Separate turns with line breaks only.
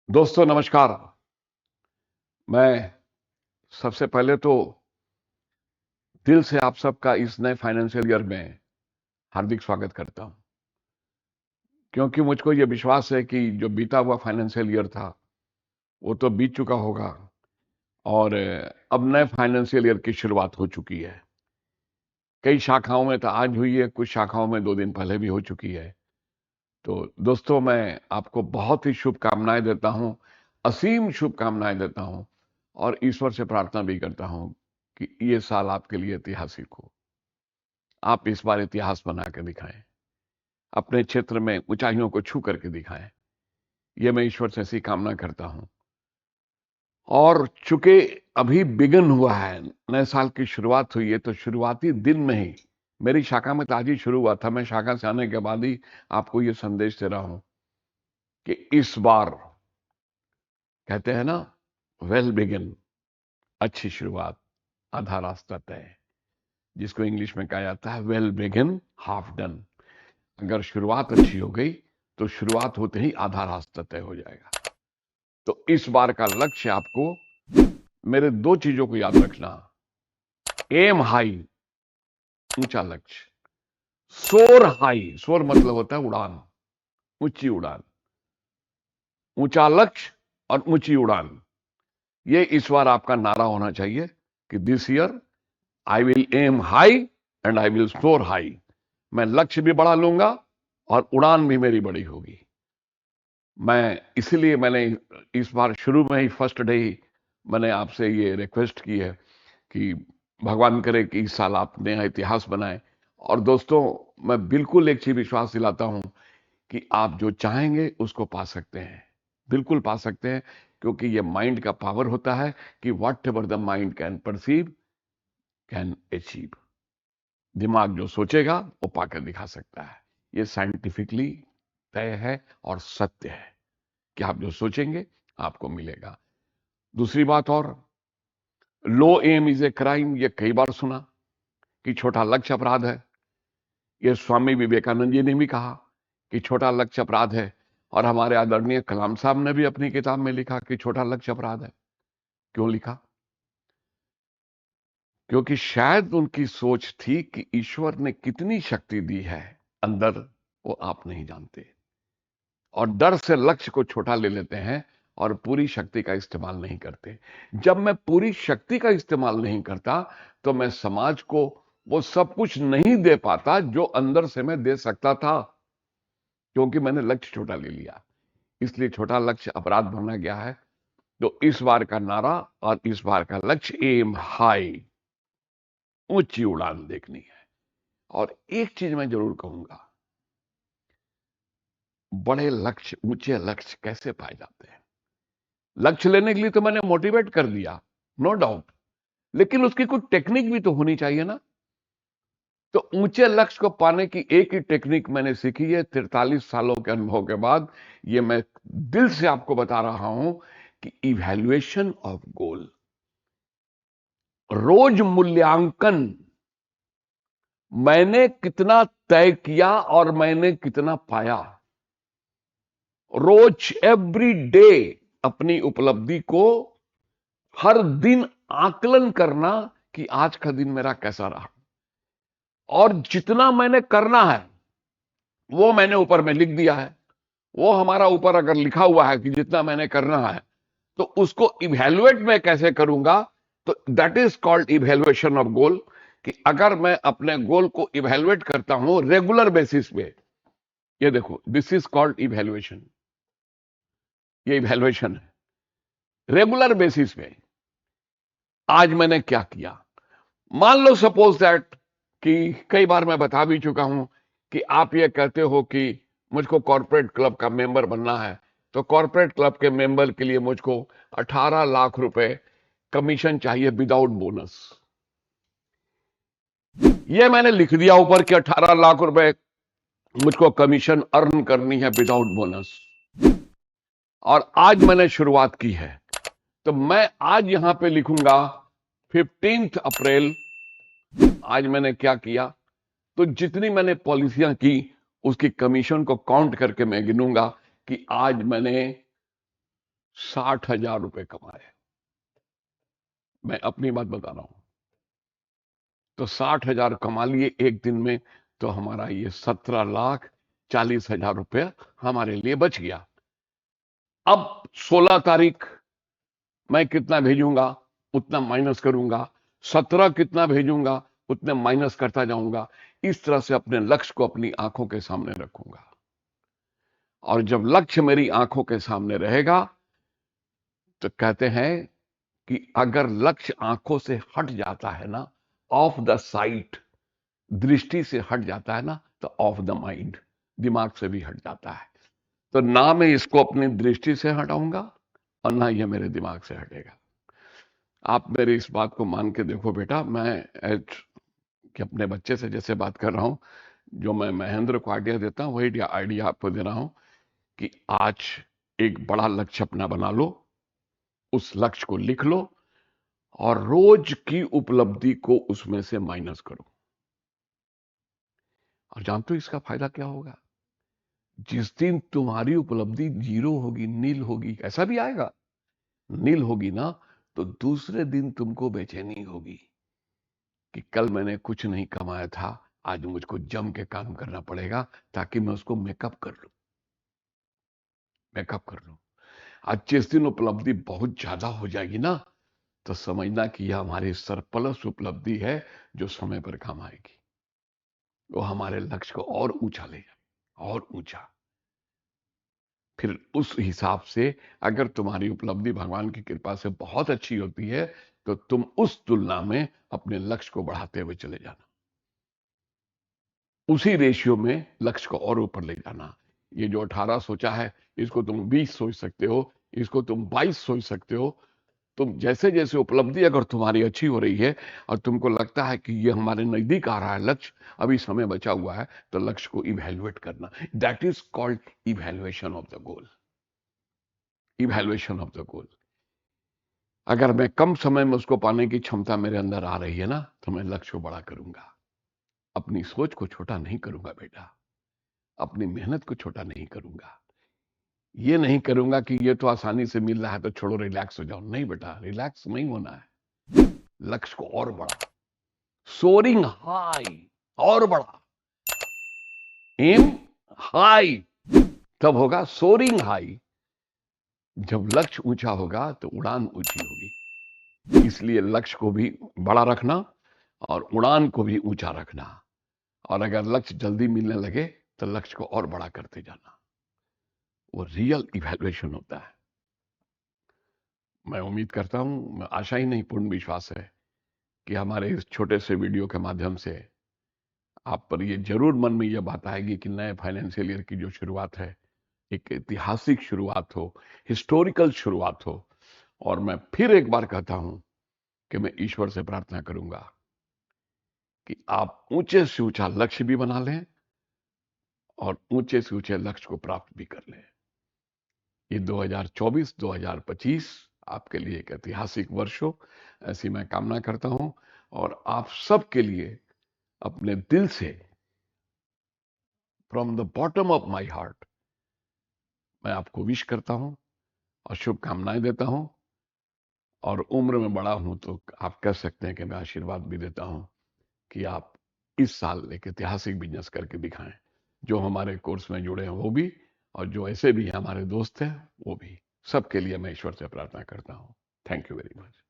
दोस्तों नमस्कार। मैं सबसे पहले तो दिल से आप सबका इस नए फाइनेंशियल ईयर में हार्दिक स्वागत करता हूं, क्योंकि मुझको ये विश्वास है कि जो बीता हुआ फाइनेंशियल ईयर था वो तो बीत चुका होगा और अब नए फाइनेंशियल ईयर की शुरुआत हो चुकी है। कई शाखाओं में तो आज हुई है, कुछ शाखाओं में 2 दिन पहले भी हो चुकी है। तो दोस्तों मैं आपको बहुत ही शुभकामनाएं देता हूं, असीम शुभकामनाएं देता हूं और ईश्वर से प्रार्थना भी करता हूं कि ये साल आपके लिए ऐतिहासिक हो। आप इस बार इतिहास बना के दिखाएं, अपने क्षेत्र में ऊंचाइयों को छू करके दिखाएं। ये मैं ईश्वर से ऐसी कामना करता हूं। और चूंकि अभी बिगन हुआ है, नए साल की शुरुआत हुई है, तो शुरुआती दिन में ही मेरी शाखा में तो आज ही शुरू हुआ था। मैं शाखा से आने के बाद ही आपको ये संदेश दे रहा हूं कि इस बार कहते हैं ना, वेल बिगिन, अच्छी शुरुआत आधा रास्ता तय, जिसको इंग्लिश में कहा जाता है वेल बिगिन हाफ डन। अगर शुरुआत अच्छी हो गई तो शुरुआत होते ही आधा रास्ता तय हो जाएगा। तो इस बार का लक्ष्य आपको मेरे 2 चीजों को याद रखना। एम हाई, ऊंचा लक्ष्य। सोर हाई, सोर मतलब होता है उड़ान, ऊंची उड़ान। ऊंचा लक्ष्य और ऊंची उड़ान, ये इस बार आपका नारा होना चाहिए कि this year I will aim high and I will soar high. मैं लक्ष्य भी बढ़ा लूंगा और उड़ान भी मेरी बड़ी होगी। मैं इसीलिए मैंने इस बार शुरू में ही फर्स्ट डे ही मैंने आपसे ये रिक्वेस्ट की है कि भगवान करे कि इस साल आप नया इतिहास बनाएं। और दोस्तों मैं बिल्कुल एक चीज विश्वास दिलाता हूं कि आप जो चाहेंगे उसको पा सकते हैं, बिल्कुल पा सकते हैं, क्योंकि ये माइंड का पावर होता है कि what ever the mind can perceive can achieve. दिमाग जो सोचेगा वो पाकर दिखा सकता है। ये साइंटिफिकली तय है और सत्य है कि आप जो सोचेंगे आपको मिलेगा। दूसरी बात और, लो एम इज ए क्राइम, ये कई बार सुना कि छोटा लक्ष्य अपराध है। ये स्वामी विवेकानंद जी ने भी कहा कि छोटा लक्ष्य अपराध है, और हमारे आदरणीय कलाम साहब ने भी अपनी किताब में लिखा कि छोटा लक्ष्य अपराध है। क्यों लिखा? क्योंकि शायद उनकी सोच थी कि ईश्वर ने कितनी शक्ति दी है अंदर, वो आप नहीं जानते, और डर से लक्ष्य को छोटा ले लेते हैं और पूरी शक्ति का इस्तेमाल नहीं करते। जब मैं पूरी शक्ति का इस्तेमाल नहीं करता तो मैं समाज को वो सब कुछ नहीं दे पाता जो अंदर से मैं दे सकता था, क्योंकि मैंने लक्ष्य छोटा ले लिया। इसलिए छोटा लक्ष्य अपराध बना गया है। तो इस बार का नारा और इस बार का लक्ष्य, एम हाई, ऊंची उड़ान देखनी है। और एक चीज मैं जरूर कहूंगा, बड़े लक्ष्य, ऊंचे लक्ष्य कैसे पाए जाते हैं? लक्ष्य लेने के लिए तो मैंने मोटिवेट कर दिया, नो डाउट, लेकिन उसकी कुछ टेक्निक भी तो होनी चाहिए ना। तो ऊंचे लक्ष्य को पाने की एक ही टेक्निक मैंने सीखी है 43 सालों के अनुभव के बाद। ये मैं दिल से आपको बता रहा हूं कि इवैल्यूएशन ऑफ गोल, रोज मूल्यांकन। मैंने कितना तय किया और मैंने कितना पाया। रोज, एवरी डे, अपनी उपलब्धि को हर दिन आकलन करना कि आज का दिन मेरा कैसा रहा। और जितना मैंने करना है वो मैंने ऊपर में लिख दिया है। वो हमारा ऊपर अगर लिखा हुआ है कि जितना मैंने करना है, तो उसको इवैल्यूएट मैं कैसे करूंगा? तो that is called evaluation of goal. कि अगर मैं अपने गोल को इवैल्यूएट करता हूं रेगुलर बेसिस पे, ये देखो, दिस इज कॉल्ड इवैल्यूएशन। ये इवैल्यूएशन है रेगुलर बेसिस पे। आज मैंने क्या किया? मान लो सपोज दैट कि कई बार मैं बता भी चुका हूं कि आप ये कहते हो कि मुझको कॉर्पोरेट क्लब का मेंबर बनना है, तो कॉर्पोरेट क्लब के मेंबर के लिए मुझको 18 लाख रुपए कमीशन चाहिए विदाउट बोनस। ये मैंने लिख दिया ऊपर कि 18 लाख रुपए मुझको कमीशन अर्न करनी है विदाउट बोनस, और आज मैंने शुरुआत की है। तो मैं आज यहां पे लिखूंगा 15 अप्रैल। आज मैंने क्या किया? तो जितनी मैंने पॉलिसियां की उसकी कमीशन को काउंट करके मैं गिनूंगा कि आज मैंने 60,000 रुपए कमाए, मैं अपनी बात बता रहा हूं, तो 60,000 कमा लिए एक दिन में, तो हमारा ये 17,40,000 रुपया हमारे लिए बच गया। अब 16 तारीख मैं कितना भेजूंगा उतना माइनस करूंगा, 17 कितना भेजूंगा उतने माइनस करता जाऊंगा। इस तरह से अपने लक्ष्य को अपनी आंखों के सामने रखूंगा, और जब लक्ष्य मेरी आंखों के सामने रहेगा तो कहते हैं कि अगर लक्ष्य आंखों से हट जाता है ना, ऑफ द साइट, दृष्टि से हट जाता है ना, तो ऑफ द माइंड, दिमाग से भी हट जाता है। तो ना मैं इसको अपनी दृष्टि से हटाऊंगा और ना ये मेरे दिमाग से हटेगा। आप मेरी इस बात को मान के देखो बेटा, मैं एज कि अपने बच्चे से जैसे बात कर रहा हूं, जो मैं महेंद्र को आइडिया देता हूं वही आइडिया आपको दे रहा हूं कि आज एक बड़ा लक्ष्य अपना बना लो, उस लक्ष्य को लिख लो और रोज की उपलब्धि को उसमें से माइनस करो। और जानते हो इसका फायदा क्या होगा? जिस दिन तुम्हारी उपलब्धि जीरो होगी, नील होगी, ऐसा भी आएगा, नील होगी ना, तो दूसरे दिन तुमको बेचैनी होगी कि कल मैंने कुछ नहीं कमाया था, आज मुझको जम के काम करना पड़ेगा ताकि मैं उसको मेकअप कर लूं, मेकअप कर लूं। आज जिस दिन उपलब्धि बहुत ज्यादा हो जाएगी ना, तो समझना कि यह हमारी सरप्लस उपलब्धि है जो समय पर काम आएगी। वो हमारे लक्ष्य को और ऊंचा ले जाए, और ऊंचा। फिर उस हिसाब से अगर तुम्हारी उपलब्धि भगवान की कृपा से बहुत अच्छी होती है, तो तुम उस तुलना में अपने लक्ष्य को बढ़ाते हुए चले जाना, उसी रेशियो में लक्ष्य को और ऊपर ले जाना। ये जो 18 सोचा है, इसको तुम 20 सोच सकते हो, इसको तुम 22 सोच सकते हो। तुम जैसे जैसे उपलब्धि अगर तुम्हारी अच्छी हो रही है और तुमको लगता है कि ये हमारे नजदीक आ रहा है लक्ष्य, अभी समय बचा हुआ है, तो लक्ष्य को इवैल्यूएट करना, that is called evaluation of the goal. Evaluation of the goal. अगर मैं कम समय में उसको पाने की क्षमता मेरे अंदर आ रही है ना, तो मैं लक्ष्य को बड़ा करूंगा। अपनी सोच को छोटा नहीं करूंगा बेटा, अपनी मेहनत को छोटा नहीं करूंगा। ये नहीं करूंगा कि ये तो आसानी से मिल रहा है तो छोड़ो रिलैक्स हो जाओ, नहीं बेटा, रिलैक्स नहीं होना है। लक्ष्य को और बड़ा, सोरिंग हाई, और बड़ा, एम हाई, तब होगा सोरिंग हाई। जब लक्ष्य ऊंचा होगा तो उड़ान ऊंची होगी। इसलिए लक्ष्य को भी बड़ा रखना और उड़ान को भी ऊंचा रखना, और अगर लक्ष्य जल्दी मिलने लगे तो लक्ष्य को और बड़ा करते जाना। वो रियल इवैल्यूएशन होता है। मैं उम्मीद करता हूं, आशा ही नहीं पूर्ण विश्वास है कि हमारे इस छोटे से वीडियो के माध्यम से आप पर ये जरूर मन में ये बात आएगी कि नए फाइनेंशियल ईयर की जो शुरुआत है, एक ऐतिहासिक शुरुआत हो, हिस्टोरिकल शुरुआत हो। और मैं फिर एक बार कहता हूं कि मैं ईश्वर से प्रार्थना करूंगा कि आप ऊंचे से ऊंचा लक्ष्य भी बना लें और ऊंचे से ऊंचे लक्ष्य को प्राप्त भी कर लें। ये 2024-2025 आपके लिए एक ऐतिहासिक वर्ष हो, ऐसी मैं कामना करता हूं। और आप सबके लिए अपने दिल से, from the bottom of my heart, मैं आपको विश करता हूं और शुभकामनाएं देता हूं। और उम्र में बड़ा हूं तो आप कह सकते हैं कि मैं आशीर्वाद भी देता हूं कि आप इस साल एक ऐतिहासिक बिजनेस करके दिखाएं। जो हमारे कोर्स में जुड़े हैं वो भी, और जो ऐसे भी हमारे दोस्त हैं वो भी, सबके लिए मैं ईश्वर से प्रार्थना करता हूं। Thank you very much.